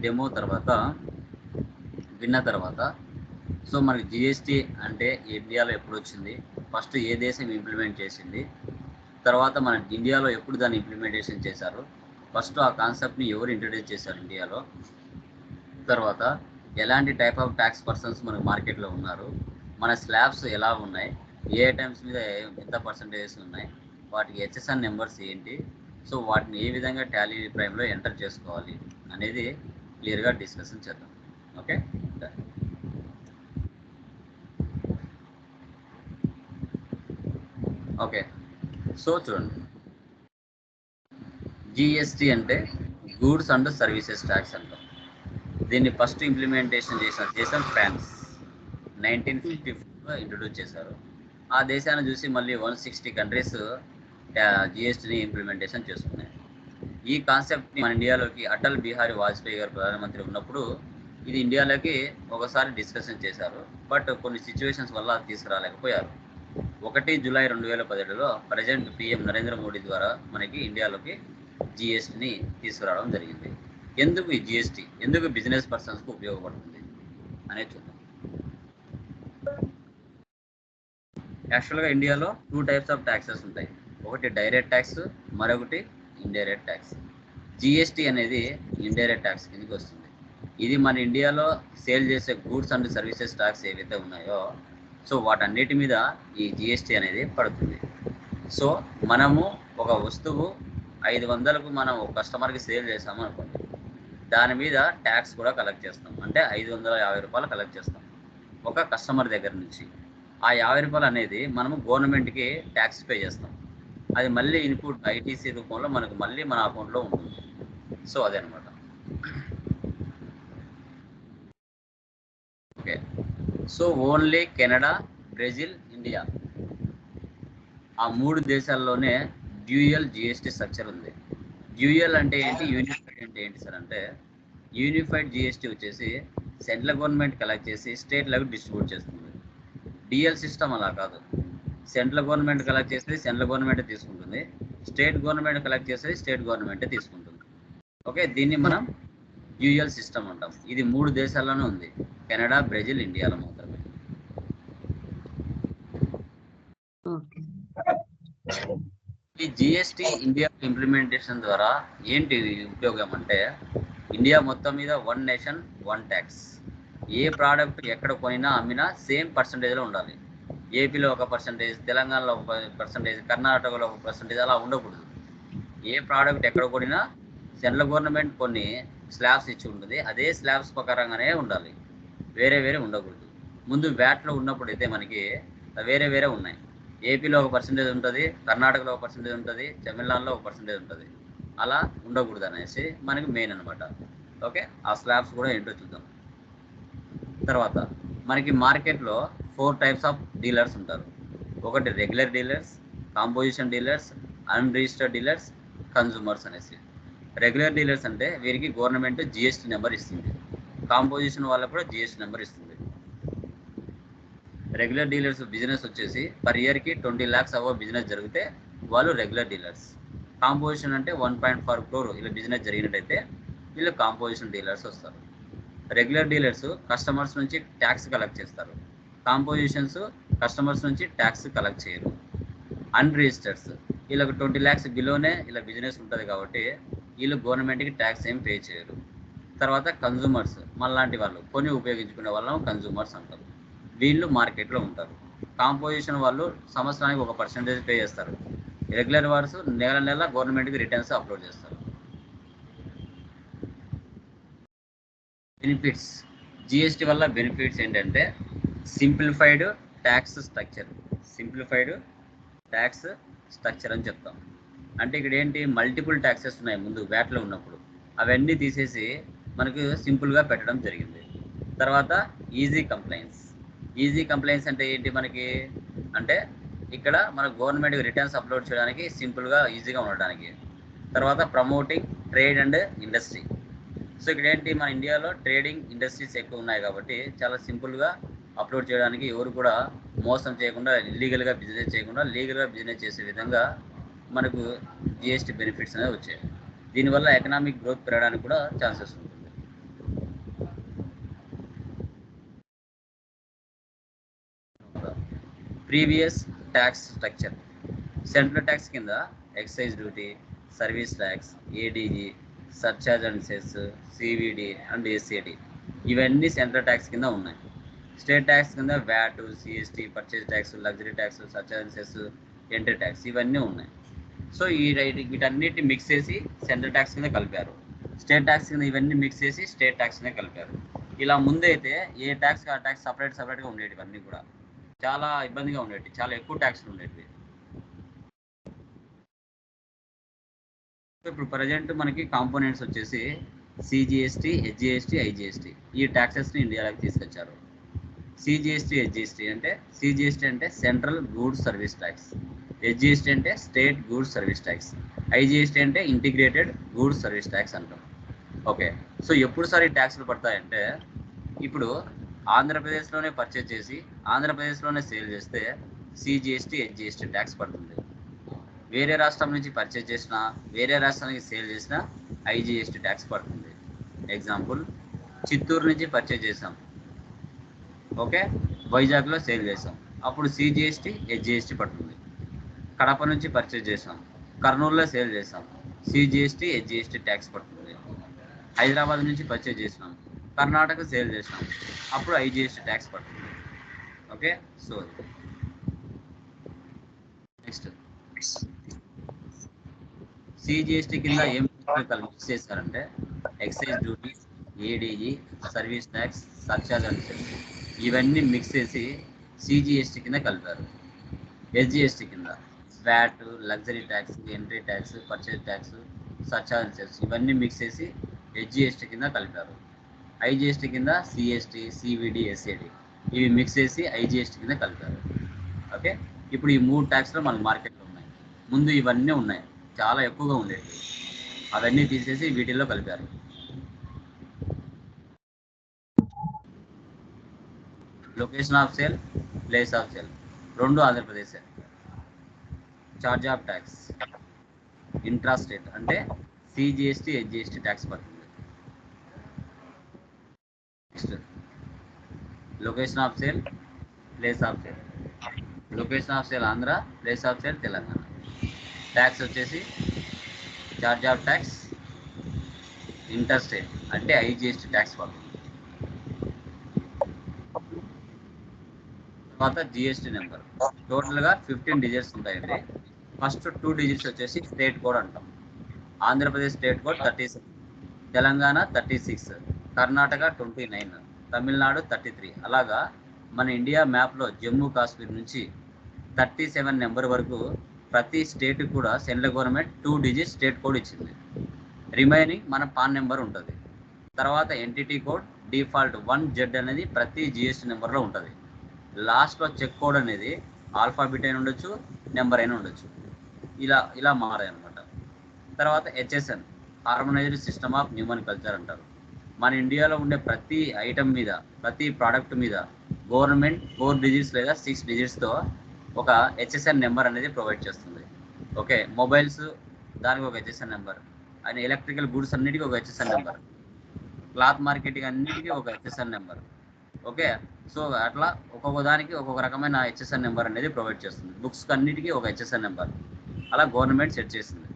Demo తర్వాత విన్న తర్వాత సో మనకి జిఎస్టీ అంటే ఇండియాలో ఎప్పుడు వచ్చింది, ఫస్ట్ ఏ దేశం ఇంప్లిమెంట్ చేసింది, తర్వాత మన ఇండియాలో ఎప్పుడు దాన్ని ఇంప్లిమెంటేషన్ చేశారు, ఫస్ట్ ఆ కాన్సెప్ట్ని ఎవరు ఇంట్రడ్యూస్ చేశారు ఇండియాలో, తర్వాత ఎలాంటి టైప్ ఆఫ్ ట్యాక్స్ పర్సన్స్ మనకు మార్కెట్లో ఉన్నారు, మన స్లాబ్స్ ఎలా ఉన్నాయి, ఏ ఐటమ్స్ మీద ఎంత పర్సంటేజెస్ ఉన్నాయి, వాటికి హెచ్ఎస్ఎన్ నెంబర్స్ ఏంటి, సో వాటిని ఏ విధంగా టాలీ ప్రైమ్లో ఎంటర్ చేసుకోవాలి అనేది క్లియర్గా డిస్కషన్ చేద్దాం. Okay, okay. సో చూడండి, జిఎస్టీ అంటే గూడ్స్ అండ్ సర్వీసెస్ ట్యాక్స్ అంటాం. దీన్ని ఫస్ట్ ఇంప్లిమెంటేషన్ చేసిన దేశం ఫ్రాన్స్ 1954లో ఇంట్రొడ్యూస్ చేశారు. ఆ దేశాన్ని చూసి మళ్ళీ 160 కంట్రీస్ జిఎస్టీని ఇంప్లిమెంటేషన్ చేసుకున్నాయి. ఈ కాన్సెప్ట్ని మన ఇండియాలోకి అటల్ బిహారీ వాజ్పేయి గారు ప్రధానమంత్రి ఉన్నప్పుడు ఇది ఇండియాలోకి ఒకసారి డిస్కషన్ చేశారు. బట్ కొన్ని సిచ్యువేషన్స్ వల్ల తీసుకురాలేకపోయారు. 1 జూలై 2017లో ప్రజెంట్ పిఎం నరేంద్ర మోడీ ద్వారా మనకి ఇండియాలోకి జిఎస్టీని తీసుకురావడం జరిగింది. ఎందుకు ఈ జిఎస్టీ, ఎందుకు బిజినెస్ పర్సన్స్కు ఉపయోగపడుతుంది అనేది చూద్దాం. యాక్చువల్గా ఇండియాలో 2 టైప్స్ ఆఫ్ ట్యాక్సెస్ ఉంటాయి. ఒకటి డైరెక్ట్ ట్యాక్స్, మరొకటి ఇండైరెక్ట్ ట్యాక్స్. జిఎస్టీ అనేది ఇండైరెక్ట్ ట్యాక్స్ కిందకి వస్తుంది. ఇది మన ఇండియాలో సేల్ చేసే గూడ్స్ అండ్ సర్వీసెస్ ట్యాక్స్ ఏవైతే ఉన్నాయో సో వాటన్నిటి మీద ఈ జిఎస్టీ అనేది పడుతుంది. సో మనము ఒక వస్తువు 500కు మనం ఒక కస్టమర్కి సేల్ చేసాము అనుకోండి, దాని మీద ట్యాక్స్ కూడా కలెక్ట్ చేస్తాం. అంటే 550 రూపాయలు కలెక్ట్ చేస్తాం ఒక కస్టమర్ దగ్గర నుంచి. ఆ 50 రూపాయలు అనేది మనము గవర్నమెంట్కి ట్యాక్స్ పే చేస్తాం. అది మళ్ళీ ఇన్పుట్ ఐటీసీ రూపంలో మనకు మళ్ళీ మన అకౌంట్లో ఉంటుంది. సో అదే అనమాట. Okay, so only Canada, Brazil, India ఆ 3 దేశాల్లోనే డ్యూయల్ జిఎస్టీ స్ట్రక్చర్ ఉంది. డ్యూయల్ అంటే ఏంటి, యూనిఫైడ్ అంటే ఏంటి సార్ అంటే, యూనిఫైడ్ జిఎస్టీ వచ్చేసి సెంట్రల్ గవర్నమెంట్ కలెక్ట్ చేసి స్టేట్లకు డిస్ట్రిబ్యూట్ చేస్తుంది. డిఎల్ సిస్టమ్ అలా కాదు. సెంట్రల్ గవర్నమెంట్ కలెక్ట్ చేసేది సెంట్రల్ గవర్నమెంట్ తీసుకుంటుంది, స్టేట్ గవర్నమెంట్ కలెక్ట్ చేసేది స్టేట్ గవర్నమెంట్ తీసుకుంటుంది. ఓకే, దీన్ని మనం డ్యూయల్ సిస్టమ్ అంటాం. ఇది 3 దేశాల్లోనే ఉంది, కెనడా, బ్రెజిల్, ఇండియాలో మాత్రమే. ఈ జిఎస్టీ ఇండియా ఇంప్లిమెంటేషన్ ద్వారా ఏంటి ఉపయోగం అంటే, ఇండియా మొత్తం మీద 1 నేషన్ 1 ట్యాక్స్. ఏ ప్రోడక్ట్ ఎక్కడ కొనినా అమ్మినా సేమ్ పర్సంటేజ్లో ఉండాలి. ఏపీలో 1%, తెలంగాణలో 1%, కర్ణాటకలో 1%, అలా ఉండకూడదు. ఏ ప్రోడక్ట్ ఎక్కడ కొనినా సెంట్రల్ గవర్నమెంట్ కొన్ని స్లాబ్స్ ఇచ్చి ఉంటుంది, అదే స్లాబ్స్ ప్రకారంగానే ఉండాలి, వేరే వేరే ఉండకూడదు. ముందు వ్యాట్లో ఉన్నప్పుడు అయితే మనకి వేరే వేరే ఉన్నాయి. ఏపీలో 1% ఉంటుంది, కర్ణాటకలో 1% ఉంటుంది, తమిళనాడులో 1% ఉంటుంది. అలా ఉండకూడదు అనేసి మనకి మెయిన్ అనమాట. ఓకే, ఆ స్లాబ్స్ కూడా ఏంటో చూద్దాం. తర్వాత మనకి మార్కెట్లో 4 టైప్స్ ఆఫ్ డీలర్స్ ఉంటారు. ఒకటి regular dealers, composition dealers, unregistered dealers, consumers అనేసి. రెగ్యులర్ డీలర్స్ అంటే వీరికి గవర్నమెంట్ జిఎస్టీ నెంబర్ ఇస్తుంది. కాంపోజిషన్ వాళ్ళకు కూడా జిఎస్టీ నెంబర్ ఇస్తుంది. రెగ్యులర్ డీలర్స్ బిజినెస్ వచ్చేసి పర్ ఇయర్కి 20 lakhs అబవ్ బిజినెస్ జరిగితే వాళ్ళు రెగ్యులర్ డీలర్స్. కాంపోజిషన్ అంటే 1.4 crore ఇలా బిజినెస్ జరిగినట్టయితే వీళ్ళు కాంపోజిషన్ డీలర్స్ వస్తారు. రెగ్యులర్ డీలర్స్ కస్టమర్స్ నుంచి ట్యాక్స్ కలెక్ట్ చేస్తారు. కాంపోజిషన్స్ కస్టమర్స్ నుంచి ట్యాక్స్ కలెక్ట్ చేయరు. అన్రిజిస్టర్స్ వీళ్ళకి 20 lakhs బిలోనే ఇలా బిజినెస్ ఉంటుంది కాబట్టి వీళ్ళు గవర్నమెంట్కి ట్యాక్స్ ఏం పే చేయరు. తర్వాత కన్జ్యూమర్స్ మనలాంటి వాళ్ళు కొని ఉపయోగించుకునే వాళ్ళని కన్జ్యూమర్స్ అంటారు. వీళ్ళు మార్కెట్లో ఉంటారు. కాంపోజిషన్ వాళ్ళు సంవత్సరానికి 1% పే చేస్తారు. రెగ్యులర్ వార్స్ నెల నెల గవర్నమెంట్కి రిటర్న్స్ అప్లోడ్ చేస్తారు. బెనిఫిట్స్, జిఎస్టీ వల్ల బెనిఫిట్స్ ఏంటంటే simplified tax structure. Simplified tax structure అని చెప్తాం. అంటే ఇక్కడ ఏంటి, మల్టిపుల్ ట్యాక్సెస్ ఉన్నాయి ముందు వ్యాట్లో ఉన్నప్పుడు, అవన్నీ తీసేసి మనకు సింపుల్గా పెట్టడం జరిగింది. తర్వాత ఈజీ కంప్లైంట్స్. ఈజీ కంప్లైంట్స్ అంటే ఏంటి మనకి అంటే ఇక్కడ మన గవర్నమెంట్కి రిటర్న్స్ అప్లోడ్ చేయడానికి సింపుల్గా ఈజీగా ఉండడానికి. తర్వాత promoting trade and industry. So ఇక్కడ ఏంటి, మన ఇండియాలో ట్రేడింగ్ ఇండస్ట్రీస్ ఎక్కువ ఉన్నాయి కాబట్టి చాలా సింపుల్గా అప్లోడ్ చేయడానికి, ఎవరు కూడా మోసం చేయకుండా ఇల్లీగల్గా బిజినెస్ చేయకుండా లీగల్గా బిజినెస్ చేసే విధంగా మనకు జిఎస్టీ బెనిఫిట్స్ అనేవి వచ్చాయి. దీనివల్ల ఎకనామిక్ గ్రోత్ పెరగడానికి కూడా ఛాన్సెస్ ఉంటుంది. Previous tax structure. Central tax కింద excise duty, service tax, ADG, surcharge and cess, CVD and SAD ఇవన్నీ సెంట్రల్ ట్యాక్స్ కింద ఉన్నాయి. స్టేట్ ట్యాక్స్ కింద VAT, CST, purchase tax, luxury tax, surcharge and cess, entry tax ఇవన్నీ ఉన్నాయి. So వీటన్నిటిని mix చేసి central tax కింద కలిపారు. స్టేట్ ట్యాక్స్ కింద ఇవన్నీ మిక్స్ చేసి స్టేట్ ట్యాక్స్ కింద కలిపారు. ఇలా ముందైతే ఏ ట్యాక్స్ ఆ ట్యాక్స్ సపరేట్గా ఉండేవి, అన్నీ కూడా చాలా ఇబ్బందిగా ఉండేవి, చాలా ఎక్కువ ట్యాక్స్లు ఉండేవి. ఇప్పుడు ప్రజెంట్ మనకి కాంపోనెంట్స్ వచ్చేసి సిజిఎస్టీ, హెచ్జిఎస్టీ, ఐజిఎస్టీ ఈ ట్యాక్సెస్ని ఇండియాలోకి తీసుకొచ్చారు. సిజిఎస్టీ, హెచ్జిఎస్టీ అంటే సిజిఎస్టీ అంటే central goods service tax, HGST అంటే state goods service tax, IGST అంటే ఇంటిగ్రేటెడ్ గూడ్స్ సర్వీస్ ట్యాక్స్ అంటాం. ఓకే, సో ఎప్పుడు సార్ ఈ ట్యాక్స్లు పడతాయంటే ఇప్పుడు ఆంధ్రప్రదేశ్లోనే పర్చేజ్ చేసి ఆంధ్రప్రదేశ్లోనే సేల్ చేస్తే సిజిఎస్టీ, హెచ్జిఎస్టీ ట్యాక్స్ పడుతుంది. వేరే రాష్ట్రం నుంచి పర్చేజ్ చేసినా వేరే రాష్ట్రానికి సేల్ చేసినా ఐజిఎస్టీ ట్యాక్స్ పడుతుంది. ఎగ్జాంపుల్, చిత్తూరు నుంచి పర్చేజ్ చేసాం, ఓకే, వైజాగ్లో సేల్ చేసాం, అప్పుడు సిజిఎస్టీ, హెచ్జిఎస్టీ పడుతుంది. కడప నుంచి పర్చేజ్ చేసాం, కర్నూలులో సేల్ చేసాం, సిజిఎస్టీ, హెచ్జిఎస్టీ ట్యాక్స్ పడుతుంది. హైదరాబాద్ నుంచి పర్చేజ్ చేసినాం, కర్ణాటక సేల్ చేసినాం, అప్పుడు ఐజిఎస్టీ ట్యాక్స్ పడుతుంది. ఓకే, సో నెక్స్ట్ సిజిఎస్టీ కింద ఏం మిక్స్ చేశారంటే excise duty, ADG, service tax, surcharge and cess ఇవన్నీ మిక్స్ చేసి సిజిఎస్టీ కింద కలిపారు. హెచ్జిఎస్టీ కింద VAT, luxury tax, entry tax, purchase tax, surcharge and cess ఇవన్నీ మిక్స్ చేసి హెచ్జిఎస్టీ కింద కలిపారు. ఐజిఎస్టీ కింద సిఎస్టీ, సివిడి, ఎస్ఏడి ఇవి మిక్స్ చేసి ఐజిఎస్టీ కింద కలిపారు. ఓకే, ఇప్పుడు ఈ 3 ట్యాక్స్లు మన మార్కెట్లో ఉన్నాయి. ముందు ఇవన్నీ ఉన్నాయి, చాలా ఎక్కువగా ఉండేవి, అవన్నీ తీసేసి వీటిల్లో కలిపారు. Location of sale, place of sale రెండు Andhra Pradesh. Charge of tax intra state అంటే సిజిఎస్టీ, హెచ్జిఎస్టీ ట్యాక్స్ పడుతుంది. Next location of sale, place of sale. Location of sale Andhra, place of sale Telangana. Tax వచ్చేసి charge of tax inter state అంటే IGST tax పడుతుంది. తర్వాత GST number టోటల్గా 15 digits ఉంటాయండి. First 2 digits వచ్చేసి state code అంటాం. Andhra Pradesh state code 37, Telangana 36, Karnataka 29, Tamil Nadu 33. అలాగా మన ఇండియా మ్యాప్లో జమ్మూ కాశ్మీర్ నుంచి 37 నెంబర్ వరకు ప్రతి స్టేట్ కూడా central government 2 digit state code ఇచ్చింది. రిమైనింగ్ మన పాన్ నెంబర్ ఉంటుంది. తర్వాత ఎంటిటీ కోడ్ డిఫాల్ట్ 1Z అనేది ప్రతి జిఎస్టీ నెంబర్లో ఉంటుంది. లాస్ట్లో చెక్ కోడ్ అనేది ఆల్ఫాబెట్ అయినా ఉండొచ్చు, నెంబర్ అయినా ఉండొచ్చు. ఇలా మారాయి అనమాట. తర్వాత HSN harmonised system of Neumann culture అంటారు. మన ఇండియాలో ఉండే ప్రతి ఐటమ్ మీద, ప్రతి ప్రోడక్ట్ మీద గవర్నమెంట్ 4 డిజిట్స్ లేదా 6 డిజిట్స్తో ఒక హెచ్ఎస్ఎన్ నెంబర్ అనేది ప్రొవైడ్ చేస్తుంది. ఓకే, మొబైల్స్ దానికి ఒక HSN number, and electrical goods అన్నిటికీ ఒక హెచ్ఎస్ఎన్ నెంబర్, క్లాత్ మార్కెటింగ్ అన్నిటికీ ఒక హెచ్ఎస్ఎన్ నెంబర్. ఓకే, సో అట్లా ఒక్కొక్క దానికి ఒక్కొక్క రకమైన హెచ్ఎస్ఎన్ నెంబర్ అనేది ప్రొవైడ్ చేస్తుంది. బుక్స్ అన్నిటికీ ఒక హెచ్ఎస్ఎన్ నెంబర్ అలా గవర్నమెంట్ సెట్ చేసింది.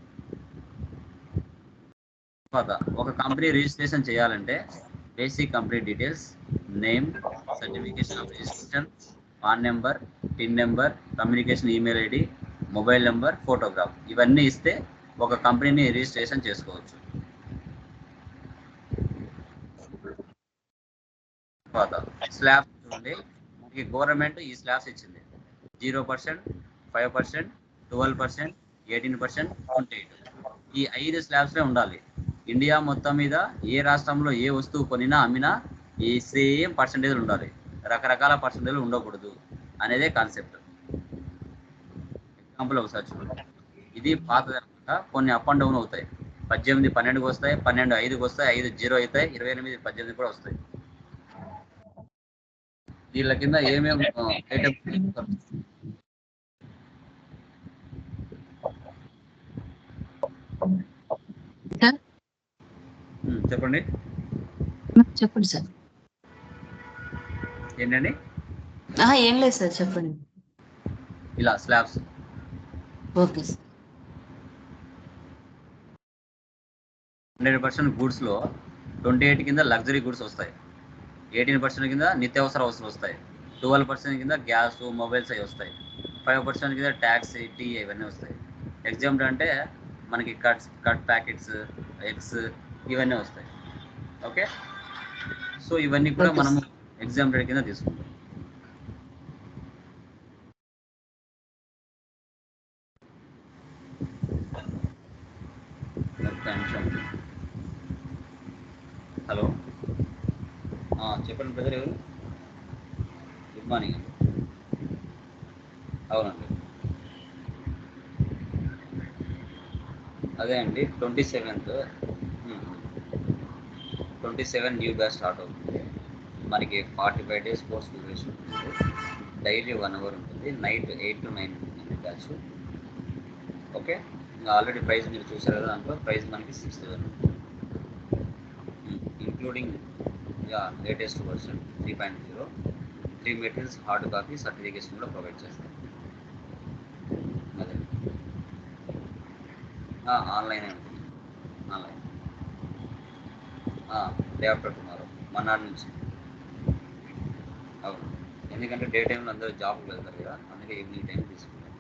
తర్వాత ఒక కంపెనీ రిజిస్ట్రేషన్ చేయాలంటే basic company details, name, certification of registration, pan number, pin number, communication email ID, mobile number, photograph ఇవన్నీ ఇస్తే ఒక కంపెనీని రిజిస్ట్రేషన్ చేసుకోవచ్చు. తర్వాత స్లాబ్స్ చూడండి, మనకి గవర్నమెంట్ ఈ స్లాబ్స్ ఇచ్చింది. 0%, 5%, 12%, 18%, 28. ఈ 5 స్లాబ్స్లే ఉండాలి. ఇండియా మొత్తం మీద ఏ రాష్ట్రంలో ఏ వస్తువు కొనినా అమ్మినా ఈ సేమ్ పర్సంటేజ్లు ఉండాలి, రకరకాల పర్సంటేజ్లు ఉండకూడదు అనేదే కాన్సెప్ట్. ఎగ్జాంపుల్ ఒకసారి చూడండి, ఇది పాతది అనమాట. కొన్ని అప్ అండ్ డౌన్ అవుతాయి. 18 12కి వస్తాయి, 12 5కి వస్తాయి, 5 0 అవుతాయి, 28 18 కూడా వస్తాయి. వీళ్ళ కింద ఏమేమి చెప్పండి. చెప్పండి సార్. ఏంటండి? ఏం లేదు సార్, చెప్పండి. ఇలా స్లాబ్స్. Okay sir. 100% గూడ్స్లో 28 కింద లగ్జరీ గూడ్స్ వస్తాయి, 18% కింద నిత్యావసర వస్తువులు వస్తాయి, 12% కింద గ్యాస్ మొబైల్స్ అవి వస్తాయి, 5% కింద ట్యాక్స్ టీ ఇవన్నీ వస్తాయి. ఎగ్జాంపుల్ అంటే మనకి కట్ ప్యాకెట్స్, ఎగ్స్ ఇవన్నీ వస్తాయి. ఓకే, సో ఇవన్నీ కూడా ఓకే మనము సార్. ఎగ్జాంపుల్ కింద తీసుకుంటాం. ఒక్క నిమిషం. హలో, చెప్పండి బ్రదర్, ఎవరు? గుడ్ మార్నింగ్ అండి. అవునండి, అదే అండి 27 న్యూ బ్యాచ్ స్టార్ట్ అవుతుంది. మనకి 45 days కోర్స్ డ్యూరేషన్ ఉంటుంది. డైలీ 1 hour ఉంటుంది, నైట్ 8 to 9 ఉంటుంది బ్యాచ్. ఓకే, ఇంకా ఆల్రెడీ ప్రైస్ మీరు చూసారు కదా, దాంట్లో ప్రైస్ మనకి 6,000 ఉంటుంది, including latest version 3.0. 3 materials hard copy certification కూడా ప్రొవైడ్ చేస్తాం. అదే ఆన్లైన్ ఉంటుంది, ఆన్లైన్ డే ఆఫ్టర్ టుమారో, మన్నాడు నుంచి. అవును, ఎందుకంటే డే టైంలో అందరూ జాబ్కి వెళ్తారు కదా, అందుకే ఈవినింగ్ టైం తీసుకుంటాం.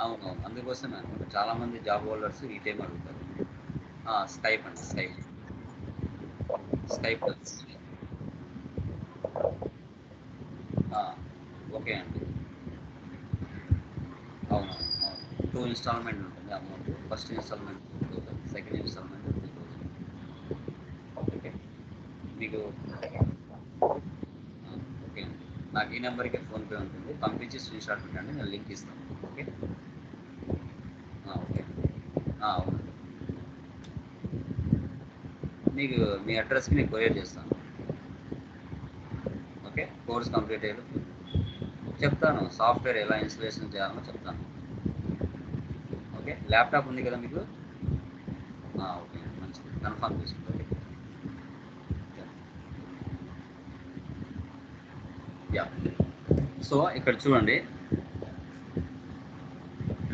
అవునవును, అందుకోసమే అనమాట, చాలామంది జాబ్ హోల్డర్స్ ఈ టైం అడుగుతారు. స్కైప్ అండి, స్కైప్. ఓకే అండి. అవునవును, అవును, 2 ఇన్స్టాల్మెంట్ ఉంటుంది amount. First installment 2,000, second installment 2,000. Okay, మీకు ఓకే అండి. నాకు ఈ నెంబర్కి ఫోన్పే ఉంటుంది, పంపించి స్క్రీన్ షాట్ పెట్టండి, నేను లింక్ ఇస్తాను. Okay, okay. అవును, మీకు మీ అడ్రస్కి నేను కొరియర్ చేస్తాను. ఓకే, కోర్స్ కంప్లీట్ అయ్యారు చెప్తాను, సాఫ్ట్వేర్ ఎలా ఇన్స్టాలేషన్ చేయాలో చెప్తాను. ఓకే, ల్యాప్టాప్ ఉంది కదా మీకు? ఓకే, మంచిది, కన్ఫర్మ్ చేసుకోండి. యా, సో ఇక్కడ చూడండి,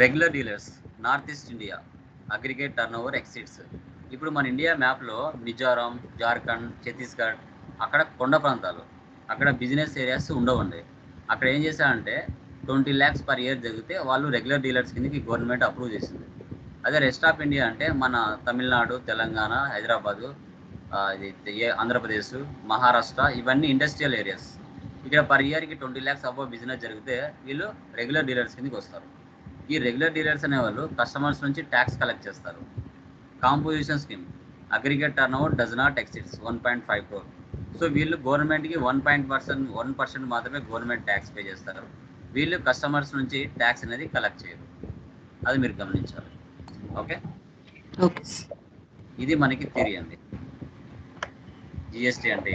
regular dealers north east India aggregate turnover exceeds. ఇప్పుడు మన ఇండియా మ్యాప్లో మిజోరాం, జార్ఖండ్, ఛత్తీస్గఢ్ అక్కడ కొండ ప్రాంతాలు, అక్కడ బిజినెస్ ఏరియాస్ ఉండవండి. అక్కడ ఏం చేశారంటే 20 lakhs per year జరిగితే వాళ్ళు రెగ్యులర్ డీలర్స్ కిందకి గవర్నమెంట్ అప్రూవ్ చేసింది. అదే రెస్ట్ ఆఫ్ ఇండియా అంటే మన తమిళనాడు, తెలంగాణ, హైదరాబాదు, ఆంధ్రప్రదేశ్, మహారాష్ట్ర ఇవన్నీ ఇండస్ట్రియల్ ఏరియాస్. ఇక్కడ పర్ ఇయర్కి 20 lakhs అబౌవ్ బిజినెస్ జరిగితే వీళ్ళు రెగ్యులర్ డీలర్స్ కిందకి వస్తారు. ఈ రెగ్యులర్ డీలర్స్ అనేవాళ్ళు కస్టమర్స్ నుంచి ట్యాక్స్ కలెక్ట్ చేస్తారు. Composition scheme, aggregate turn over does not exceeds 1.5 crore. So వీళ్ళు గవర్నమెంట్కి 1% మాత్రమే గవర్నమెంట్ ట్యాక్స్ పే చేస్తారు. వీళ్ళు కస్టమర్స్ నుంచి ట్యాక్స్ అనేది కలెక్ట్ చేయరు, అది మీరు గమనించాలి. Okay, okay sir. ఇది మనకి థియరీ అండి, జిఎస్టీ అంటే.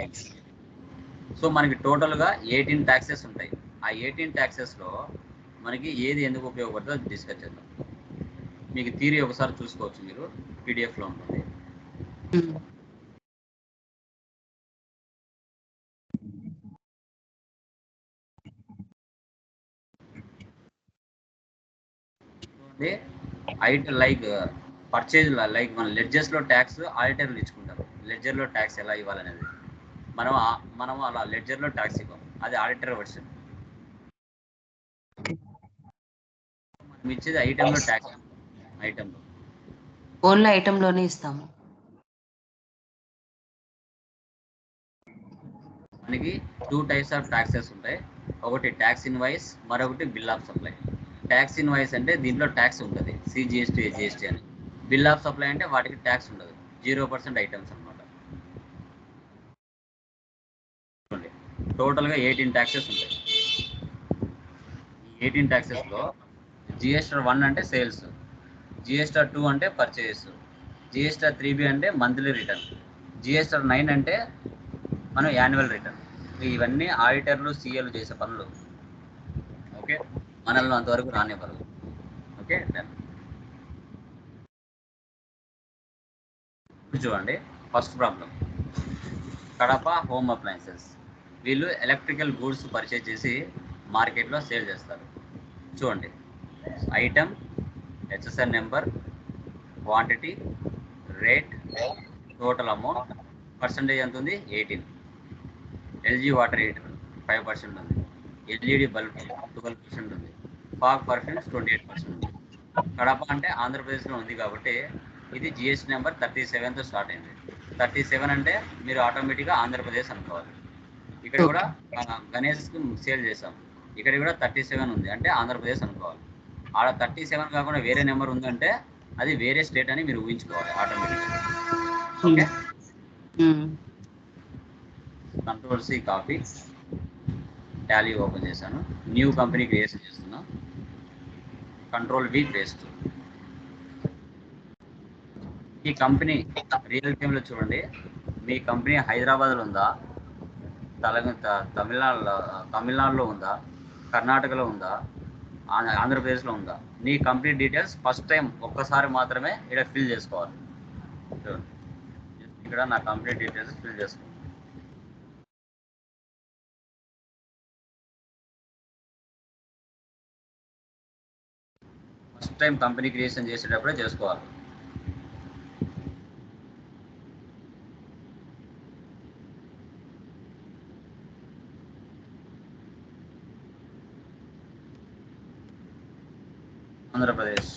సో మనకి టోటల్గా 18 ట్యాక్సెస్ ఉంటాయి. ఆ 18 ట్యాక్సెస్లో మనకి ఏది ఎందుకు ఉపయోగపడుతుందో అది డిస్కస్ చేద్దాం. మీకు థియరీ ఒకసారి చూసుకోవచ్చు, మీరు పీడిఎఫ్లో ఉంటుంది. లైక్ పర్చేజ్, లైక్ మన లెడ్జెస్లో ట్యాక్స్ ఆడిటర్లు ఇచ్చుకుంటారు. లెడ్జర్లో ట్యాక్స్ ఎలా ఇవ్వాలనేది మనం అలా లెడ్జర్లో ట్యాక్స్ ఇవ్వం, అది ఆడిటర్ వర్షన్. మనం ఇచ్చేది ఐటెంలో ట్యాక్స్, ఐటెంలో ఓన్లీ ఐటెంలోనే ఇస్తాము. మనకి 2 types ఆఫ్ ట్యాక్సెస్ ఉంటాయి. ఒకటి ట్యాక్స్ ఇన్వాయిస్, మరొకటి bill of supply. Tax invoice అంటే దీంట్లో ట్యాక్స్ ఉంటుంది, సిజిఎస్టీ, జిఎస్టీ అని. బిల్ ఆఫ్ సప్లై అంటే వాటికి ట్యాక్స్ ఉండదు, 0% ఐటమ్స్ అనమాట. టోటల్గా 18 ట్యాక్సెస్ ఉంటాయి. ఈ 18 ట్యాక్సెస్లో జిఎస్టర్ 1 అంటే సేల్స్, జిఎస్టర్ 2 అంటే పర్చేస్, జిఎస్టర్ 3B అంటే మంత్లీ రిటర్న్, జిఎస్టర్ 9 అంటే మనం యాన్యువల్ రిటర్న్. ఇవన్నీ ఆడిటర్లు, సిఎలు చేసే పనులు. ఓకే, మనల్ని అంతవరకు రానివ్వరు. Okay, done. ఇప్పుడు చూడండి, first problem, Kadapa home appliances. వీళ్ళు ఎలక్ట్రికల్ గూడ్స్ పర్చేజ్ చేసి మార్కెట్లో సేల్ చేస్తారు. చూడండి, item, HSN number, quantity, rate, total amount, percentage ఎంత ఉంది 18. ఎల్జీ వాటర్ హీటర్ 5% ఉంది, ఎల్ఈడి బల్బ్ 12% ఉంది, ఫాగ్ పర్ఫ్యూమ్స్ 28% ఉంది. కడప అంటే ఆంధ్రప్రదేశ్లో ఉంది కాబట్టి ఇది జిఎస్టీ నెంబర్ 37తో స్టార్ట్ అయింది. 37 అంటే మీరు ఆటోమేటిక్గా ఆంధ్రప్రదేశ్ అనుకోవాలి. ఇక్కడ కూడా గణేష్కి సేల్ చేసాం, ఇక్కడ కూడా 37 ఉంది అంటే ఆంధ్రప్రదేశ్ అనుకోవాలి. ఆడ 37 కాకుండా వేరే నెంబర్ ఉందంటే అది వేరే స్టేట్ అని మీరు ఊహించుకోవాలి ఆటోమేటిక్గా. Okay, control C copy, Tally open చేశాను, న్యూ కంపెనీ క్రియేషన్ చేస్తున్నా, కంట్రోల్ వి పేస్ట్. ఈ కంపెనీ రియల్ టైంలో చూడండి, మీ కంపెనీ హైదరాబాద్లో ఉందా, తమిళనాడులో ఉందా, కర్ణాటకలో ఉందా, ఆంధ్రప్రదేశ్లో ఉందా, నీ కంపెనీ డీటెయిల్స్ ఫస్ట్ టైం ఒక్కసారి మాత్రమే ఇక్కడ ఫిల్ చేసుకోవాలి. చూడండి, ఇక్కడ నా కంపెనీ డీటెయిల్స్ ఫిల్ చేసుకోవాలి. ఫస్ట్ టైం కంపెనీ క్రియేషన్ చేసేటప్పుడే చేసుకోవాలి. Andhra Pradesh,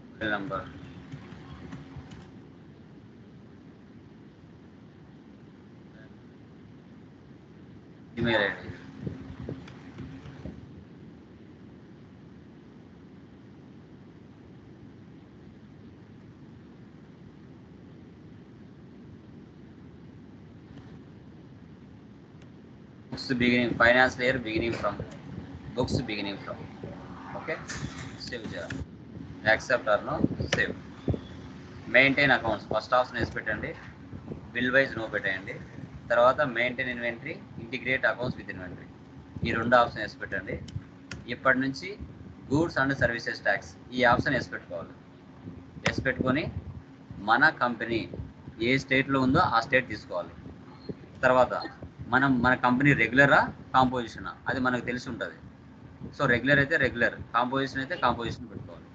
mobile number, email ID, books beginning, financial year beginning from, books beginning from. Okay, save చేయాలి, accept or no, save. Maintain accounts first option వేసి పెట్టండి, బిల్ వైజ్ నో పెట్టండి. తర్వాత maintain inventory, integrate accounts with inventory, ఈ 2 option వేసి పెట్టండి. ఇప్పటి నుంచి గూడ్స్ అండ్ సర్వీసెస్ ట్యాక్స్ ఈ ఆప్షన్ వేసి పెట్టుకోవాలి. వేసి పెట్టుకొని మన కంపెనీ ఏ స్టేట్లో ఉందో ఆ స్టేట్ తీసుకోవాలి. తర్వాత మన కంపెనీ రెగ్యులరా కాంపోజిషనా అది మనకు తెలిసి ఉంటుంది. సో రెగ్యులర్ అయితే రెగ్యులర్, కాంపోజిషన్ అయితే కాంపోజిషన్ పెట్టుకోవాలి.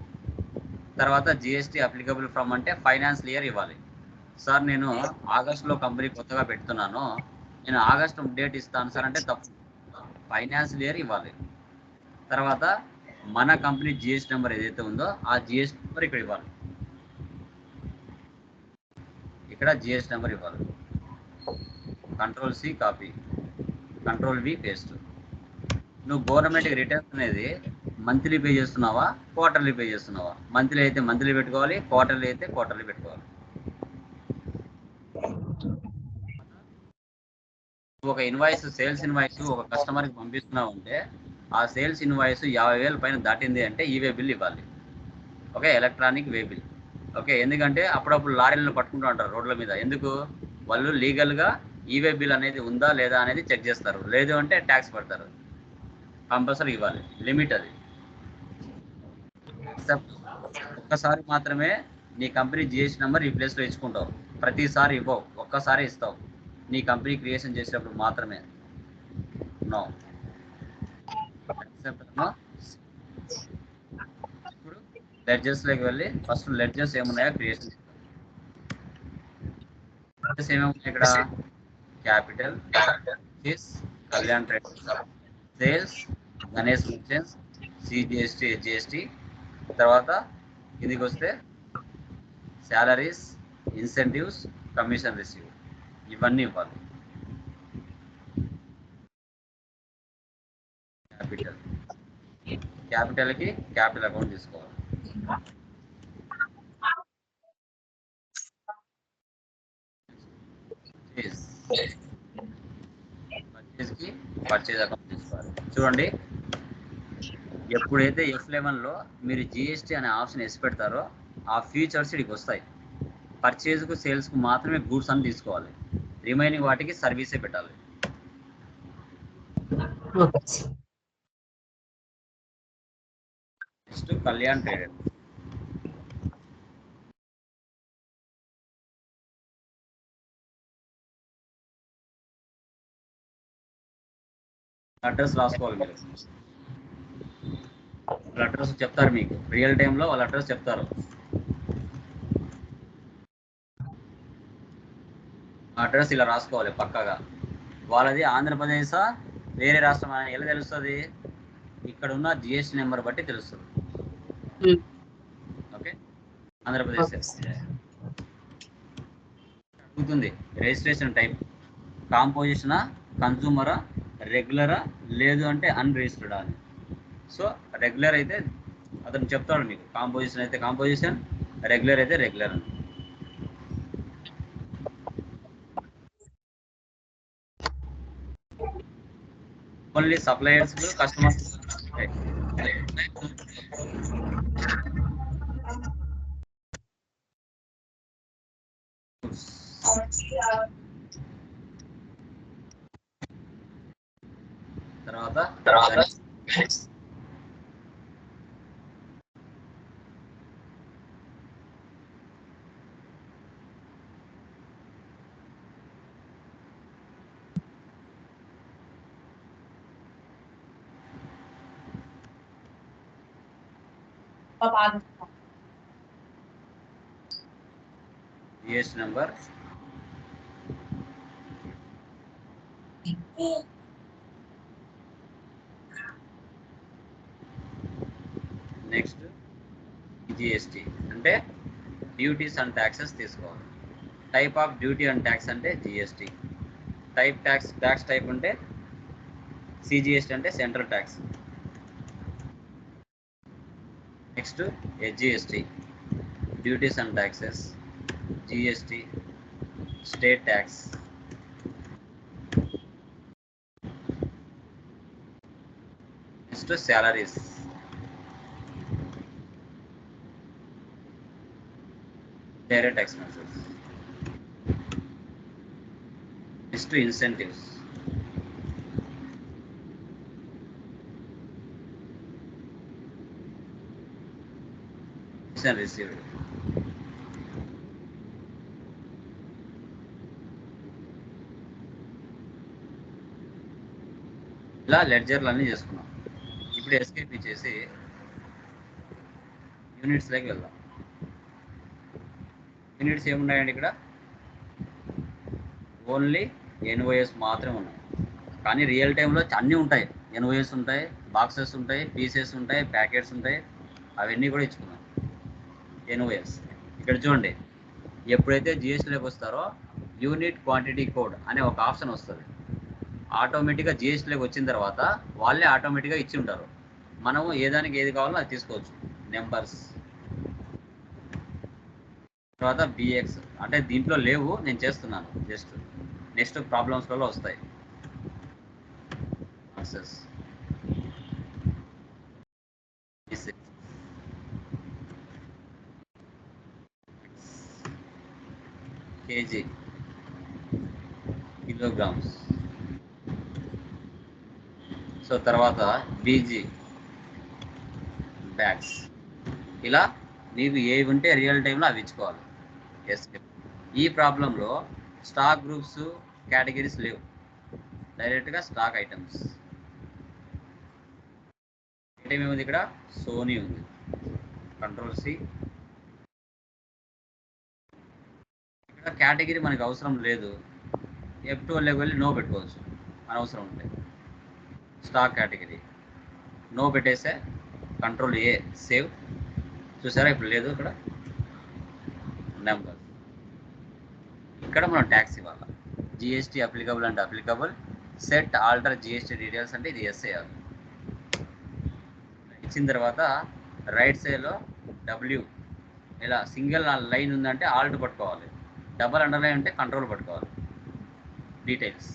తర్వాత జిఎస్టీ అప్లికబుల్ ఫ్రమ్ అంటే ఫైనాన్షియల్ ఇయర్ ఇవ్వాలి. సార్ నేను ఆగస్టులో కంపెనీ కొత్తగా పెడుతున్నాను, నేను ఆగస్టు డేట్ ఇస్తాను సార్ అంటే తప్పు, ఫైనాన్షియల్ ఇయర్ ఇవ్వాలి. తర్వాత మన కంపెనీ జిఎస్టీ నెంబర్ ఏదైతే ఉందో ఆ జిఎస్టీ నెంబర్ ఇక్కడ ఇవ్వాలి, ఇక్కడ జిఎస్టీ నెంబర్ ఇవ్వాలి. Control C copy, control V paste. నువ్వు గవర్నమెంట్కి రిటర్న్స్ అనేది మంత్లీ పే చేస్తున్నావా, క్వార్టర్లీ పే చేస్తున్నావా? మంత్లీ అయితే మంత్లీ పెట్టుకోవాలి, క్వార్టర్లీ అయితే క్వార్టర్లీ పెట్టుకోవాలి. ఒక ఇన్వాయిస్, సేల్స్ ఇన్వాయిస్ ఒక కస్టమర్కి పంపిస్తున్నావు అంటే ఆ సేల్స్ ఇన్వాయిస్ 50,000 పైన దాటింది అంటే ఈవే బిల్ ఇవ్వాలి. Okay, electronic way bill. Okay, ఎందుకంటే అప్పుడప్పుడు లారీలను పట్టుకుంటూ ఉంటారు రోడ్ల మీద, ఎందుకు? వాళ్ళు లీగల్గా ఈవే బిల్ అనేది ఉందా లేదా అనేది చెక్ చేస్తారు, లేదు అంటే ట్యాక్స్ పడతారు. కంపల్సరీ ఇవ్వాలి, లిమిట్ అది. ఒక్కసారి మాత్రమే నీ కంపెనీ జిఎస్టీ నెంబర్ ఈ ప్లేస్లో ఇచ్చుకుంటావు, ప్రతిసారి ఇవ్వవు, ఒక్కసారి ఇస్తావు, నీ కంపెనీ క్రియేషన్ చేసేటప్పుడు మాత్రమే. నో, ఇప్పుడు లెడ్జర్స్లోకి వెళ్ళి ఫస్ట్ లెడ్జర్స్ ఏమున్నాయో క్రియేషన్ చేస్తాం. ఏమేమి ఇక్కడ? Capital, Kalyan traders, sales, Ganesh merchants, CGST, HGST. తర్వాత కిందికి వస్తే శాలరీస్, ఇన్సెంటివ్స్, కమిషన్ రిసీవ్, ఇవన్నీ ఇవ్వాలి. క్యాపిటల్కి క్యాపిటల్ అకౌంట్ తీసుకోవాలి. పర్చేజ్కి పర్చేజ్ అకౌంట్ తీసుకోవాలి. చూడండి, ఎప్పుడైతే F11లో మీరు జిఎస్టీ అనే ఆప్షన్ వేసి పెడతారో ఆ ఫీచర్స్ ఇక్కడికి వస్తాయి. పర్చేజ్కు సేల్స్కు మాత్రమే గూడ్స్ అని తీసుకోవాలి, రిమైనింగ్ వాటికి సర్వీసే పెట్టాలి. Next Kalyan trader. అడ్రస్ రాసుకోవాలి మీరు. వాళ్ళ అడ్రస్ చెప్తారు మీకు, రియల్ టైంలో వాళ్ళ అడ్రస్ చెప్తారు. అడ్రస్ ఇలా రాసుకోవాలి పక్కాగా. వాళ్ళది ఆంధ్రప్రదేశా వేరే రాష్ట్రం అని ఎలా తెలుస్తుంది? ఇక్కడ ఉన్న జిఎస్టీ నెంబర్ బట్టి తెలుస్తుంది. ఓకే, ఆంధ్రప్రదేశ్ అడుగుతుంది. రిజిస్ట్రేషన్ టైప్ కాంపోజిషనా, కన్సూమరా, రెగ్యులరా, లేదు అంటే అన్రిజిస్టర్డా అని. సో రెగ్యులర్ అయితే అతను చెప్తాడు మీకు, కాంపోజిషన్ అయితే కాంపోజిషన్, రెగ్యులర్ అయితే రెగ్యులర్ అని. Only suppliers customers. తర్వాత జిఎస్టీ నెంబర్, నెక్స్ట్ జిఎస్టీ అంటే డ్యూటీస్ అండ్ ట్యాక్సెస్ తీసుకోవాలి. Type of duty and tax అంటే జిఎస్టీ. టైప్ ట్యాక్స్ టైప్ అంటే సిజిఎస్టీ అంటే central tax. Next HGST duties and taxes, GST state tax. Next salaries, direct expenses. Next incentives, received. ఇలా లెడ్జర్లు అన్నీ చేసుకున్నాం. ఇప్పుడు escape ఇచ్చేసి యూనిట్స్లోకి వెళ్దాం. యూనిట్స్ ఏమున్నాయండి ఇక్కడ? ఓన్లీ ఎన్ఓఎస్ మాత్రమే ఉన్నాయి. కానీ రియల్ టైంలో అన్నీ ఉంటాయి. ఎన్ఓఎస్ ఉంటాయి, బాక్సెస్ ఉంటాయి, పీసెస్ ఉంటాయి, ప్యాకెట్స్ ఉంటాయి, అవన్నీ కూడా ఇచ్చుకున్నాం. ఎన్ఓఎస్ ఇక్కడ చూడండి, ఎప్పుడైతే జిఎస్టీలోకి వస్తారో యూనిట్ క్వాంటిటీ కోడ్ అనే ఒక ఆప్షన్ వస్తుంది. ఆటోమేటిక్గా జిఎస్టీలోకి వచ్చిన తర్వాత వాళ్ళే ఆటోమేటిక్గా ఇచ్చి ఉంటారు. మనము ఏదానికి ఏది కావాలో అది తీసుకోవచ్చు. నెంబర్స్, తర్వాత బిఎక్స్ అంటే దీంట్లో లేవు, నేను చేస్తున్నాను జస్ట్. నెక్స్ట్ ప్రాబ్లమ్స్లలో వస్తాయి. KG, kilograms. సో తర్వాత బీజీ, బ్యాగ్స్. ఇలా నీకు ఏవి ఉంటే రియల్ టైంలో అవి ఇచ్చుకోవాలి. ఎస్, ఈ ప్రాబ్లంలో స్టాక్ గ్రూప్స్, కేటగిరీస్ లేవు, డైరెక్ట్గా స్టాక్ ఐటమ్స్. ఐటమ్ ఏముంది ఇక్కడ? సోనీ ఉంది. Control C. ఇక్కడ కేటగిరీ మనకు అవసరం లేదు, F12 వెళ్ళి నో పెట్టుకోవచ్చు అనవసరం ఉంటే. స్టాక్ కేటగిరీ నో పెట్టేస్తే కంట్రోల్ ఏ, సేవ్. చూసారా ఇప్పుడు లేదు ఇక్కడ. నెంబర్ ఇక్కడ మనం ట్యాక్స్ ఇవ్వాలి. జిఎస్టీ అప్లికబుల్ అంటే applicable, set alter GST details అంటే ఇది ఎస్ చేయాలి. ఇచ్చిన తర్వాత రైట్ సైడ్లో డబ్ల్యూ, ఇలా సింగిల్ లైన్ ఉందంటే ఆల్ట్ పట్టుకోవాలి, డబల్ అండర్లైన్ అంటే కంట్రోల్ పట్టుకోవాలి. డీటెయిల్స్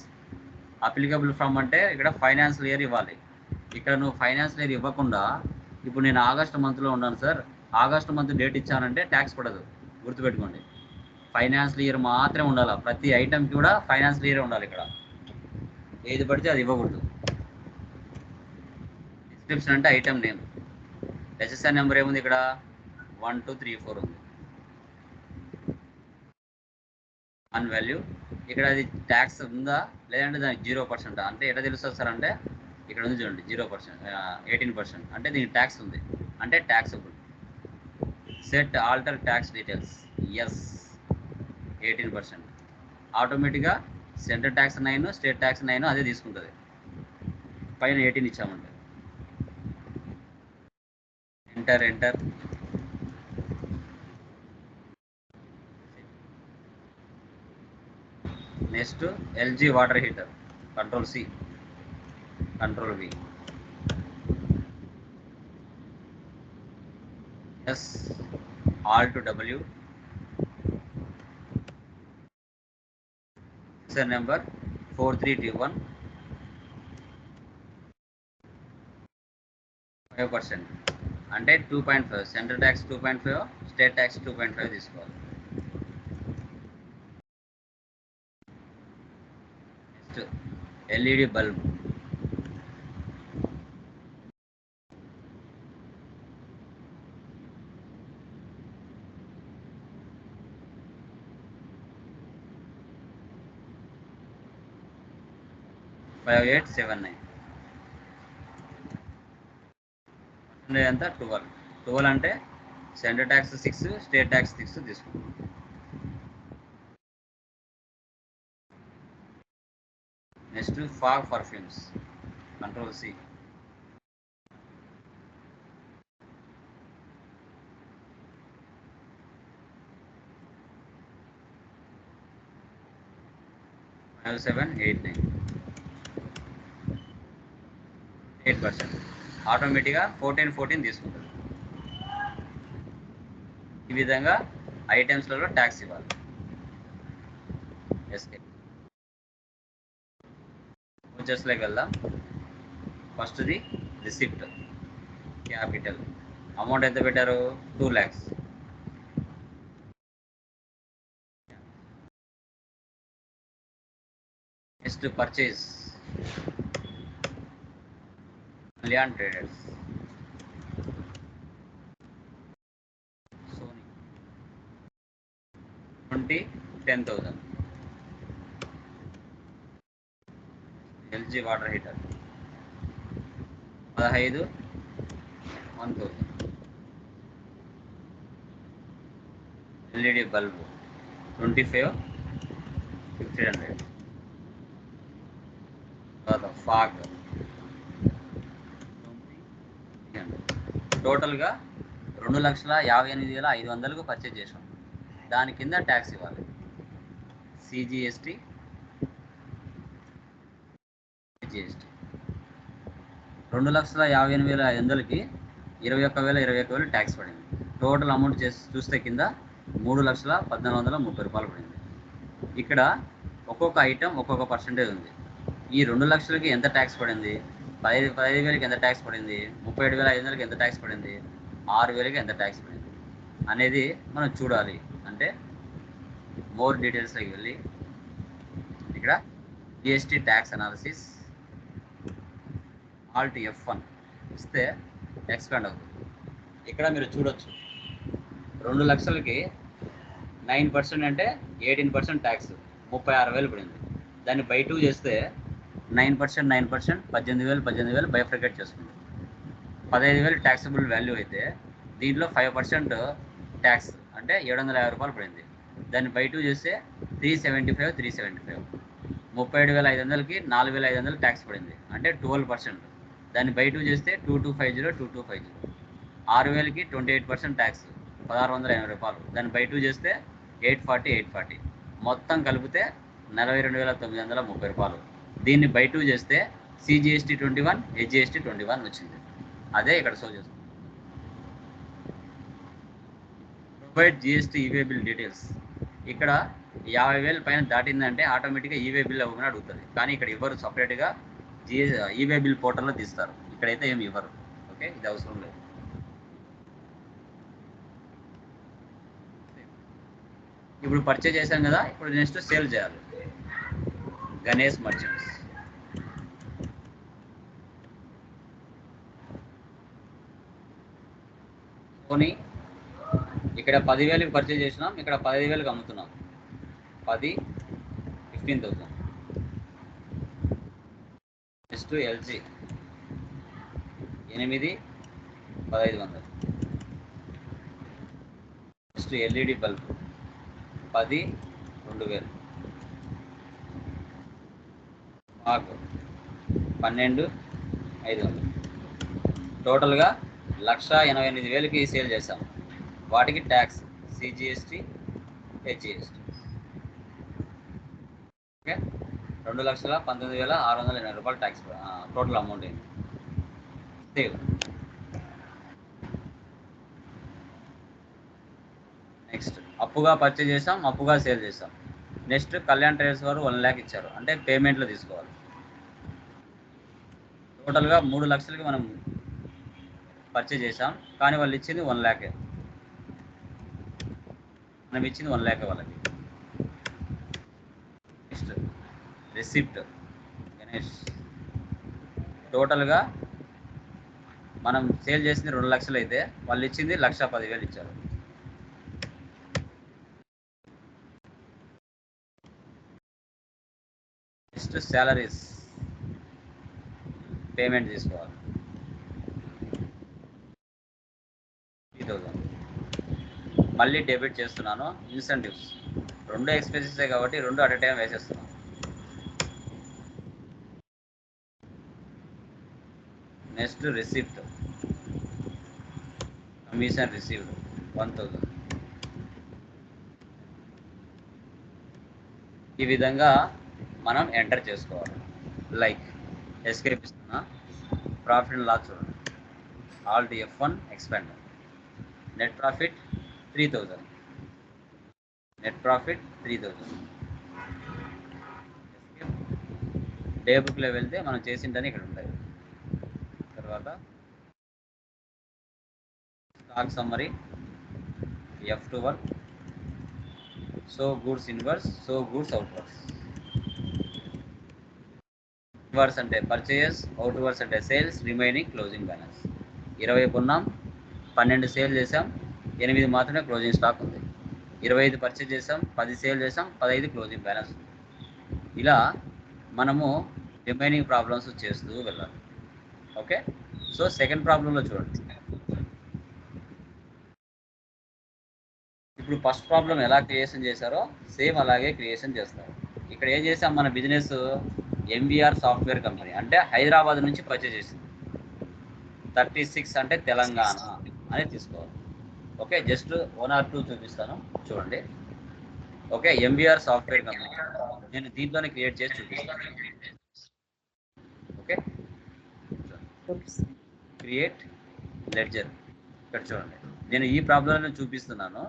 అప్లికబుల్ ఫ్రమ్ అంటే ఇక్కడ ఫైనాన్షియల్ ఇయర్ ఇవ్వాలి. ఇక్కడ నువ్వు ఫైనాన్షియల్ ఇయర్ ఇవ్వకుండా, ఇప్పుడు నేను ఆగస్టు మంత్లో ఉన్నాను సార్, ఆగస్టు మంత్ డేట్ ఇచ్చానంటే ట్యాక్స్ పడదు, గుర్తుపెట్టుకోండి. ఫైనాన్షియల్ ఇయర్ మాత్రమే ఉండాలి. ప్రతి ఐటమ్కి కూడా ఫైనాన్షియల్ ఇయర్ ఉండాలి. ఇక్కడ ఏది పడితే అది ఇవ్వకూడదు. డిస్క్రిప్షన్ అంటే ఐటమ్ నేమ్. ఎస్ఎస్ఆర్ నెంబర్ ఏముంది ఇక్కడ? 1 2 3 4 ఉంది. అన్ వాల్యూ ఇక్కడ అది ట్యాక్స్ ఉందా లేదంటే దానికి 0% అంటే ఎట్లా తెలుస్తుంది సార్ అంటే, ఇక్కడ ఉంది చూడండి 0%, 18%, అంటే దీనికి ట్యాక్స్ ఉంది, అంటే taxable. Set alter tax details, yes 18%. ఆటోమేటిక్గా సెంట్రల్ ట్యాక్స్ 9, స్టేట్ ట్యాక్స్ 9 అదే తీసుకుంటుంది. పైన 18 ఇచ్చామంటే enter. Next LG water heater, control C, control V, S alt W, section number 43T1, 5%, అంటే 2.5. సెంట్రల్ ట్యాక్స్ 2.5, స్టేట్ ట్యాక్స్ 2.5 తీసుకోవాలి. Next LED bulb, $5879. ఎంత 12 అంటే central tax 6, state tax 6 తీసుకుంటాం. Next Fog perfumes, control C, $5789, 8%. ఆటోమేటిక్గా 14 తీసుకుంటుంది. ఈ విధంగా ఐటమ్స్లలో tax ఇవ్వాలి. ఎస్కే వచ్చేసరికి వెళ్దాం. ఫస్ట్ది రిసిప్ట్, క్యాపిటల్. అమౌంట్ ఎంత పెట్టారు? 2 lakhs. Next purchase, Kalyan traders, Sony 10,000. LG water heater 15, 1,000. LED bulb 25, 1,500. తర్వాత ఫాగ్ 20. టోటల్గా 2,58,500కు పర్చేజ్ చేసాం. దాని కింద ట్యాక్స్ ఇవ్వాలి. సిజిఎస్టీ, జిఎస్టీ 2,58,500కి 21,000 ట్యాక్స్ పడింది. టోటల్ అమౌంట్ చూస్తే కింద 3,14,30 పడింది. ఇక్కడ ఒక్కొక్క ఐటమ్ ఒక్కొక్క పర్సెంటేజ్ ఉంది. ఈ 2 లక్షలకి ఎంత ట్యాక్స్ పడింది, 15,000కి ఎంత ట్యాక్స్ పడింది, 37,500కి ఎంత ట్యాక్స్ పడింది, 6,000కి ఎంత ట్యాక్స్ పడింది అనేది మనం చూడాలి. అంటే మోర్ డీటెయిల్స్లోకి వెళ్ళి ఇక్కడ GST tax analysis, Alt F1 ఇస్తే ఎక్స్పాండ్ అవుతుంది. ఇక్కడ మీరు చూడొచ్చు 2 లక్షలకి 9% అంటే 18% ట్యాక్స్, 36,000 పడింది. దాన్ని బై 2 చేస్తే 9%, 18,000 బైఫ్రికేట్ చేసుకుంది. 15,000 ట్యాక్సబుల్ వాల్యూ అయితే దీంట్లో 5% ట్యాక్స్ అంటే $750 పడింది. దాన్ని బై 2 చేస్తే 375. 37,500కి 4,500 ట్యాక్స్ పడింది, అంటే 12%. దాన్ని బై 2 చేస్తే 2250. 6,000కి 28% ట్యాక్స్, $1,680. దాన్ని బై 2 చేస్తే 840. మొత్తం కలిపితే 42,930. దీన్ని బై 2 చేస్తే సిజిఎస్టీ 21, హెచ్జిఎస్టీ 21 వచ్చింది. అదే ఇక్కడ షో చేస్తుంది. Provide GST e-way bill details. ఇక్కడ 50,000 పైన దాటిందంటే ఆటోమేటిక్గా ఈవే బిల్ అవ్వమని అడుగుతుంది. కానీ ఇక్కడ ఇవ్వరు, సపరేట్గా ఈవే బిల్ పోర్టల్లో తీస్తారు. ఇక్కడైతే ఏమి ఇవ్వరు. ఓకే, ఇది అవసరం లేదు. ఇప్పుడు పర్చేజ్ చేశాం కదా, ఇప్పుడు నెక్స్ట్ సేల్ చేయాలి. గణేష్ మర్చెంట్స్, సోనీ ఇక్కడ 10,000కి పర్చేజ్ చేసినాం, ఇక్కడ 15,000కి అమ్ముతున్నాం. 10, 15,000. Next LG 8,1500. Next LED bulb 10, 2,000. మాకు 12,500. టోటల్గా 1,88,000కి సేల్ చేసాం. వాటికి ట్యాక్స్ సిజిఎస్టీ, హెచ్జిఎస్టీ. ఓకే, 2,19,680 రూపాయలు ట్యాక్స్ టోటల్ అమౌంట్ అయింది. సేవ్. నెక్స్ట్ అప్పుగా పర్చేజ్ చేసాం, అప్పుగా సేల్ చేసాం. నెక్స్ట్ కళ్యాణ్ ట్రేడర్స్ వారు 1 lakh ఇచ్చారు, అంటే పేమెంట్లో తీసుకోవాలి. టోటల్గా 3 లక్షలకి మనం పర్చేజ్ చేసాం, కానీ వాళ్ళు ఇచ్చింది 1 lakh. మనం ఇచ్చింది 1 lakh వాళ్ళకి. Next receipt Ganesh. టోటల్గా మనం సేల్ చేసింది 2 లక్షలు అయితే వాళ్ళు ఇచ్చింది 1,10,000 ఇచ్చారు. నెక్స్ట్ శాలరీస్ పేమెంట్ తీసుకోవాలి 3,000. మళ్ళీ డెబిట్ చేస్తున్నాను. ఇన్సెంటివ్స్ 2 ఎక్స్పెన్సెసే కాబట్టి 2 అట్ ఎ టైం వేసేస్తున్నాను. Next receipt commission received 1,000. ఈ విధంగా మనం ఎంటర్ చేసుకోవాలి. లైక్ ఎస్కేప్ ఇస్తున్నా, ప్రాఫిట్ అండ్ లాస్ చూడండి, alt F1 expand. Net profit 3,000. Net profit 3,000. Day బుక్లో వెళ్తే మనం చేసింటని ఇక్కడ ఉంటాయి. తర్వాత stock summary F12, so goods inwards, so goods outwards. Inwards అంటే పర్చేయస్, అవుట్వర్స్ అంటే సేల్స్, రిమైనింగ్ క్లోజింగ్ బ్యాలెన్స్. 20 కొన్నాం, 12 సేల్ చేసాం, 8 మాత్రమే క్లోజింగ్ స్టాక్ ఉంది. 25 పర్చేజ్ చేసాం, 10 సేల్ చేసాం, 15 క్లోజింగ్ బ్యాలెన్స్ ఉంది. ఇలా మనము రిమైనింగ్ ప్రాబ్లమ్స్ చేస్తూ వెళ్ళాలి. ఓకే, సో సెకండ్ ప్రాబ్లంలో చూడండి. ఇప్పుడు ఫస్ట్ ప్రాబ్లం ఎలా క్రియేషన్ చేశారో సేమ్ అలాగే క్రియేషన్ చేస్తారు. ఇక్కడ ఏం చేసాం, మన బిజినెస్ ఎంవిఆర్ సాఫ్ట్వేర్ కంపెనీ అంటే హైదరాబాద్ నుంచి పర్చేజ్ చేసింది. 36 అంటే తెలంగాణ అని తీసుకోవాలి. ఓకే, జస్ట్ 1 or 2 చూపిస్తాను చూడండి. ఓకే, ఎంవిఆర్ సాఫ్ట్వేర్ కంపెనీ నేను దీంట్లోనే క్రియేట్ చేసి చూపిస్తాను. Okay, create ledger. ఇక్కడ చూడండి, నేను ఈ ప్రాబ్లంలో చూపిస్తున్నాను,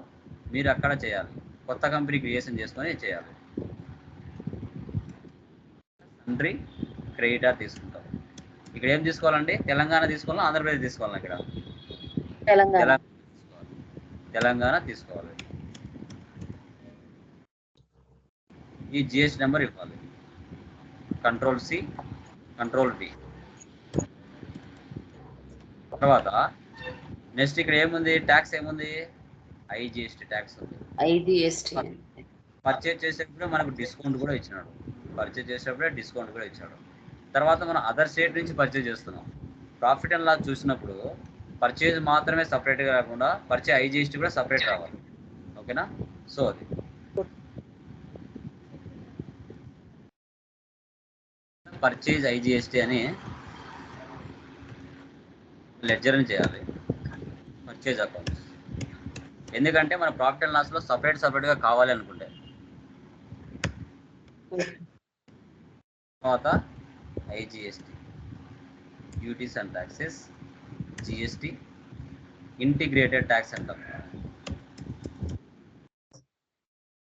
మీరు అక్కడ చేయాలి. కొత్త కంపెనీ క్రియేషన్ చేసుకొని చేయాలి. సండ్రీ క్రెడిటార్ తీసుకుంటాం. ఇక్కడ ఏం తీసుకోవాలండి, తెలంగాణ తీసుకోవాలా, ఆంధ్రప్రదేశ్ తీసుకోవాలా? ఇక్కడ తెలంగాణ తీసుకోవాలి. ఈ జిఎస్టీ నెంబర్ ఇవ్వాలి. Ctrl+C, Ctrl+V. తర్వాత నెక్స్ట్ ఇక్కడ ఏముంది, ట్యాక్స్ ఏముంది, ఐజిఎస్టీ ట్యాక్స్ ఉంది. పర్చేజ్ చేసేటప్పుడు మనకు డిస్కౌంట్ కూడా ఇచ్చినాడు. పర్చేజ్ చేసేటప్పుడే డిస్కౌంట్ కూడా ఇచ్చాడు. తర్వాత మనం అదర్ స్టేట్ నుంచి పర్చేజ్ చేస్తున్నాం. ప్రాఫిట్ అండ్ లాస్ చూసినప్పుడు పర్చేజ్ మాత్రమే సపరేట్గా కాకుండా పర్చేజ్ ఐజిఎస్టీ కూడా సపరేట్ రావాలి. ఓకేనా? సో అది పర్చేజ్ ఐజిఎస్టీ అని లెడ్జర్ని చేయాలి. పర్చేజ్ అకౌంట్స్, ఎందుకంటే మన ప్రాఫిట్ అండ్ లాస్లో సపరేట్గా కావాలి అనుకుంటే. తర్వాత IGST, duties and taxes, GST, integrated tax అంటాం.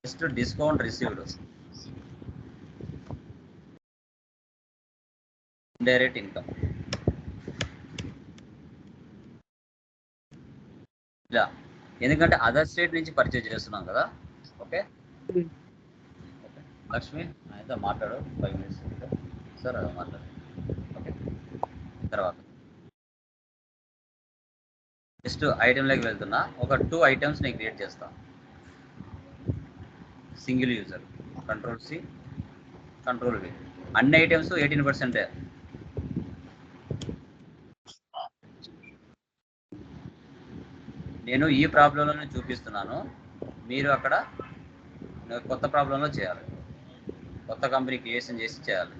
Next discount received, indirect income. ఇలా ఎందుకంటే అదర్ స్టేట్ నుంచి పర్చేజ్ చేస్తున్నాం కదా. ఓకే, లక్ష్మి అయితే మాట్లాడు 5 minutes సార్, అలా మాట్లాడు. ఓకే, తర్వాత నెక్స్ట్ ఐటెంలోకి వెళ్తున్నా. ఒక 2 ఐటమ్స్ నేను క్రియేట్ చేస్తాను. Single user, Ctrl+C, Ctrl+V. అన్ని ఐటమ్స్ 18%. నేను ఈ ప్రాబ్లంలోనే చూపిస్తున్నాను, మీరు అక్కడ కొత్త ప్రాబ్లంలో చేయాలి, కొత్త కంపెనీ క్రియేషన్ చేసి చేయాలి.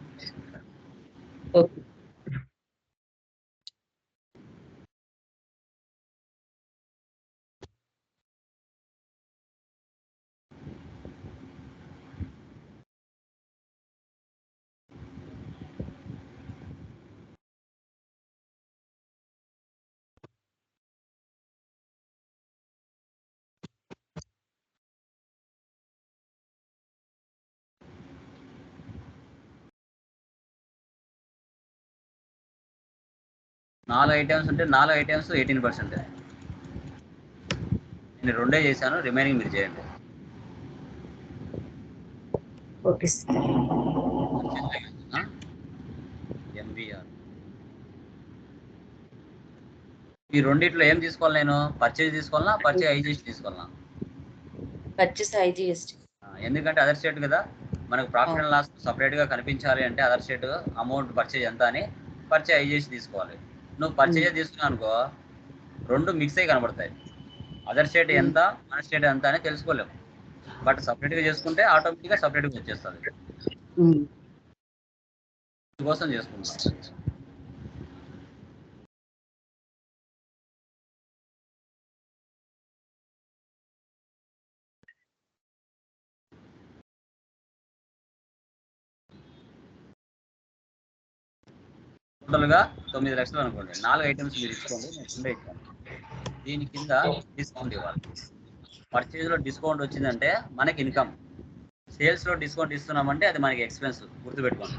ఓకే. 4 ఐటమ్స్ ఉంటే 4 ఐటమ్స్ 18%. నేను 2 చేశాను, రిమైనింగ్ మీరు చేయండి. Okay sir. ఎంబీఆర్ ఈ రెండిట్లో ఏం తీసుకోవాలి? నేను పర్చేజ్ తీసుకోవాలా, పర్చేజ్ ఐజీఎస్టీ తీసుకోవాలా? Purchase IGST. ఎందుకంటే అదర్ స్టేట్ కదా, మనకు ప్రాఫిట్ అండ్ లాస్ సపరేట్గా కనిపించాలి అంటే అదర్ స్టేట్ అమౌంట్ పర్చేజ్ ఎంత అని పర్చేజ్ ఐజీఎస్టీ తీసుకోవాలి. నువ్వు పర్చేజ్ తీసుకున్నావు అనుకో, రెండు మిక్స్ అయ్యి కనబడతాయి. అదర్ స్టేట్ ఎంత, మన స్టేట్ ఎంత అని తెలుసుకోలేము. బట్ సపరేట్గా చేసుకుంటే ఆటోమేటిక్గా సపరేట్గా వచ్చేస్తుంది. కోసం చేసుకుంటాం. టోటల్గా 9 లక్షలు అనుకోండి. 4 ఐటమ్స్ మీరు ఇచ్చుకోండి, నేను 2 ఇచ్చాను. దీని కింద డిస్కౌంట్ ఇవ్వాలి. పర్చేజ్లో డిస్కౌంట్ వచ్చిందంటే మనకి ఇన్కమ్, సేల్స్లో డిస్కౌంట్ ఇస్తున్నామంటే అది మనకి ఎక్స్పెన్స్. గుర్తుపెట్టుకోండి,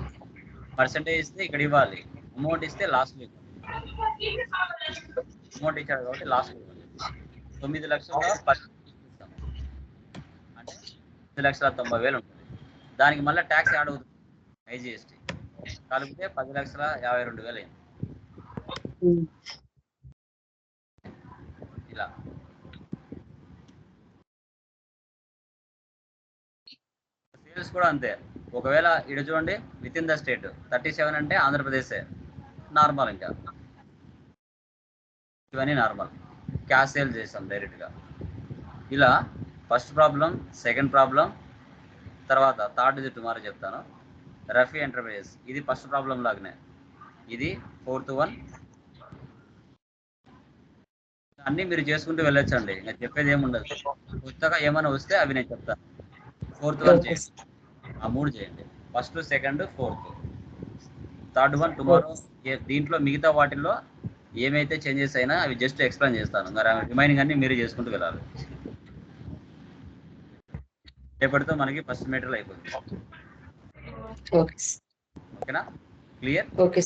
పర్సెంటేజ్ ఇస్తే ఇక్కడ ఇవ్వాలి, అమౌంట్ ఇస్తే లాస్ట్లో ఇవ్వాలి. అమౌంట్ ఇచ్చారు కాబట్టి లాస్ట్లో ఇవ్వాలి. 9 లక్షల ఇస్తాం అంటే 9,90,000 ఉంటుంది. దానికి మళ్ళీ ట్యాక్స్ యాడ్ అవుతుంది, ఐజీఎస్టీ కలిపితే 10,52,000 అయింది. ఇలా సేల్స్ కూడా అంతే. ఒకవేళ ఇటు చూడండి, విత్ ఇన్ ద స్టేట్ 37 అంటే ఆంధ్రప్రదేశే నార్మల్. ఇంకా ఇవన్నీ నార్మల్. క్యాష్ సేల్ చేస్తాం డైరెక్ట్గా. ఇలా ఫస్ట్ ప్రాబ్లం, సెకండ్ ప్రాబ్లం, తర్వాత థర్డ్ది టుమారో చెప్తాను. రఫీ ఎంటర్ప్రైజెస్ ఇది ఫస్ట్ ప్రాబ్లం లాగానే, ఇది 4th వన్. అన్నీ మీరు చేసుకుంటూ వెళ్ళొచ్చండి, నేను చెప్పేది ఏముండదు. కొత్తగా ఏమైనా వస్తే అవి నేను చెప్తాను. 4th వన్ చేయండి, ఆ 3 చేయండి. First, second, 4th. Third one tomorrow. దీంట్లో మిగతా వాటిల్లో ఏమైతే చేంజెస్ అయినా అవి జస్ట్ ఎక్స్ప్లెయిన్ చేస్తాను. మరి రిమైనింగ్ అన్ని మీరు చేసుకుంటూ వెళ్ళాలి. రేపటితో మనకి ఫస్ట్ మెటీరియల్ అయిపోతుంది. ఓకేనా? క్లియర్? ఓకే.